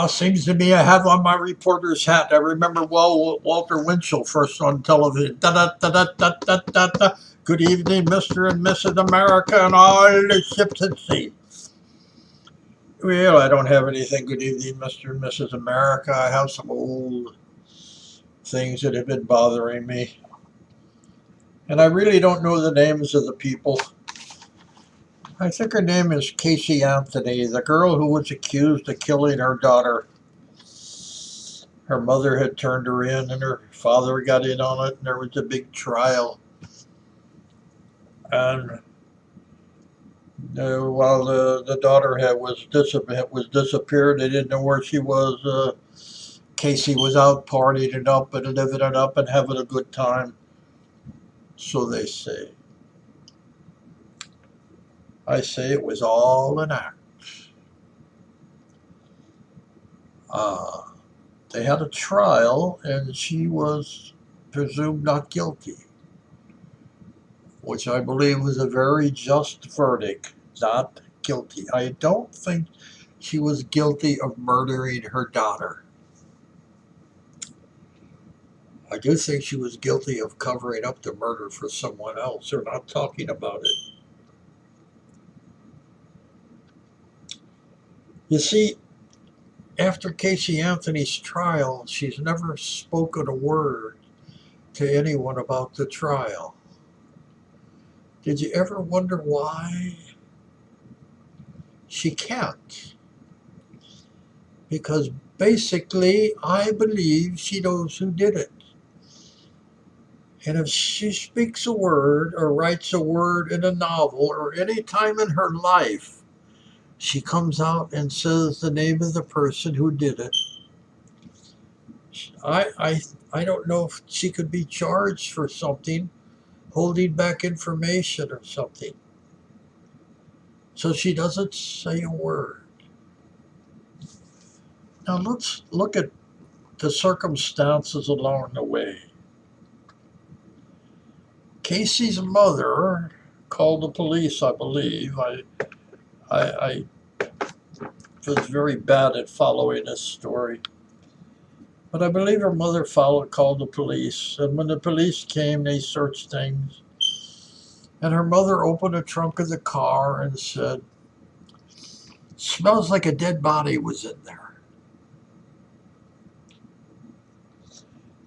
Seems to me I have on my reporter's hat. I remember well Walter Winchell first on television. Da, da, da, da, da, da, da, da. Good evening, Mr. and Mrs. America and all the ships at sea. Well, I don't have anything. Good evening, Mr. and Mrs. America. I have some old things that have been bothering me. And I really don't know the names of the people. I think her name is Casey Anthony, the girl who was accused of killing her daughter. Her mother had turned her in, and her father got in on it, and there was a big trial. And while the daughter was disappeared, they didn't know where she was. Casey was out partying it up and living it up and having a good time. So they say. I say it was all an act. They had a trial, and she was presumed not guilty, which I believe was a very just verdict. Not guilty. I don't think she was guilty of murdering her daughter. I do think she was guilty of covering up the murder for someone else. They're not talking about it. You see, after Casey Anthony's trial, she's never spoken a word to anyone about the trial. Did you ever wonder why? She can't. Because basically, I believe she knows who did it. And if she speaks a word or writes a word in a novel or any time in her life, she comes out and says the name of the person who did it. I don't know if she could be charged for something, holding back information or something. So she doesn't say a word. Now let's look at the circumstances along the way. Casey's mother called the police, I believe. I was very bad at following this story. But I believe her mother called the police. And when the police came, they searched things. And her mother opened the trunk of the car and said, "Smells like a dead body was in there."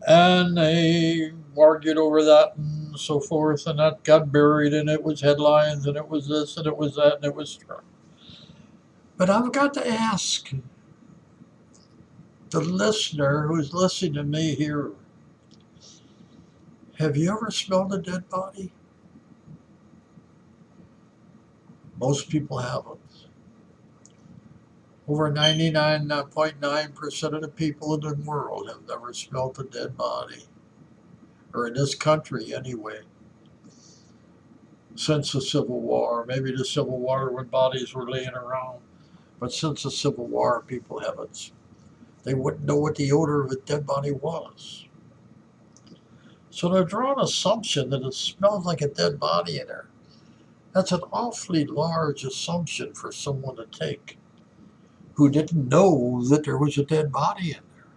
And they argued over that and so forth, and that got buried, and it was headlines, and it was this, and it was that, and it was true. But I've got to ask the listener who's listening to me here, have you ever smelled a dead body? Most people haven't. Over 99.9% of the people in the world have never smelled a dead body. Or in this country, anyway. Since the Civil War. Maybe the Civil War when bodies were laying around. But since the Civil War, people haven't. They wouldn't know what the odor of a dead body was. So they draw an assumption that it smells like a dead body in there. That's an awfully large assumption for someone to take who didn't know that there was a dead body in there.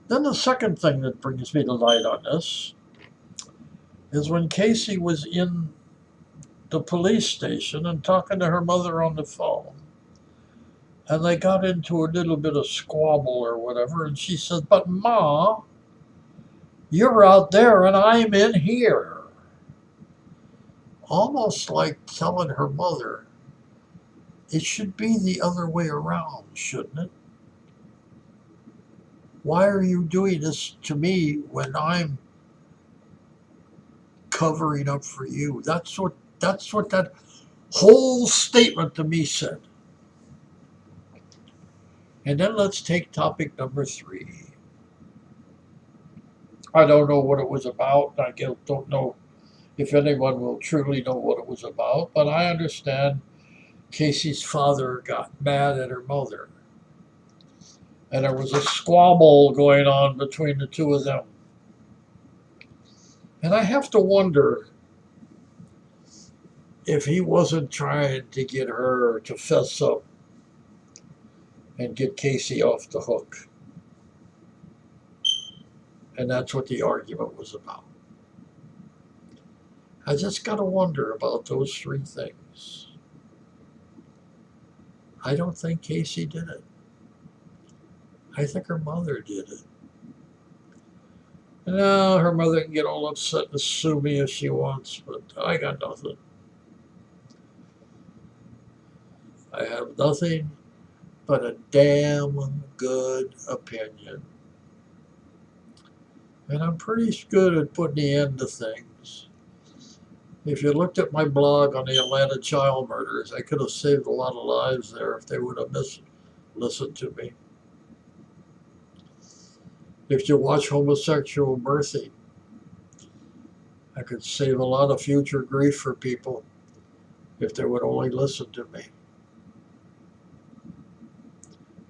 Then the second thing that brings me to light on this is when Casey was in the police station and talking to her mother on the phone, and they got into a little bit of squabble or whatever, and she said, "But Ma, you're out there and I'm in here." Almost like telling her mother, it should be the other way around, shouldn't it? Why are you doing this to me when I'm covering up for you? That's what that whole statement to me said. And then let's take topic number 3. I don't know what it was about. I don't know if anyone will truly know what it was about, but I understand Casey's father got mad at her mother. And there was a squabble going on between the two of them. And I have to wonder if he wasn't trying to get her to fess up and get Casey off the hook. And that's what the argument was about. I just got to wonder about those three things. I don't think Casey did it. I think her mother did it. No, her mother can get all upset and sue me if she wants, but I got nothing. I have nothing but a damn good opinion. And I'm pretty good at putting the end to things. If you looked at my blog on the Atlanta child murders, I could have saved a lot of lives there if they would have listened to me. If you watch homosexual birthing, I could save a lot of future grief for people if they would only listen to me.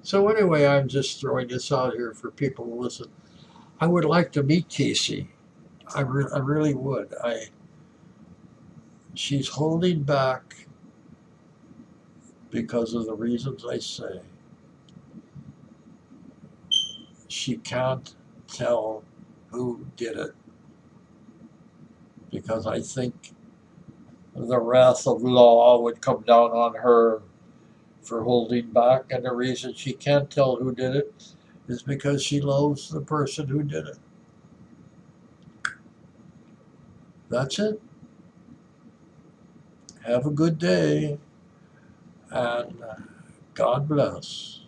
So anyway, I'm just throwing this out here for people to listen. I would like to meet Casey. I really would. She's holding back because of the reasons I say. She can't tell who did it because I think the wrath of law would come down on her for holding back, and the reason she can't tell who did it is because she loves the person who did it. That's it. Have a good day, and God bless.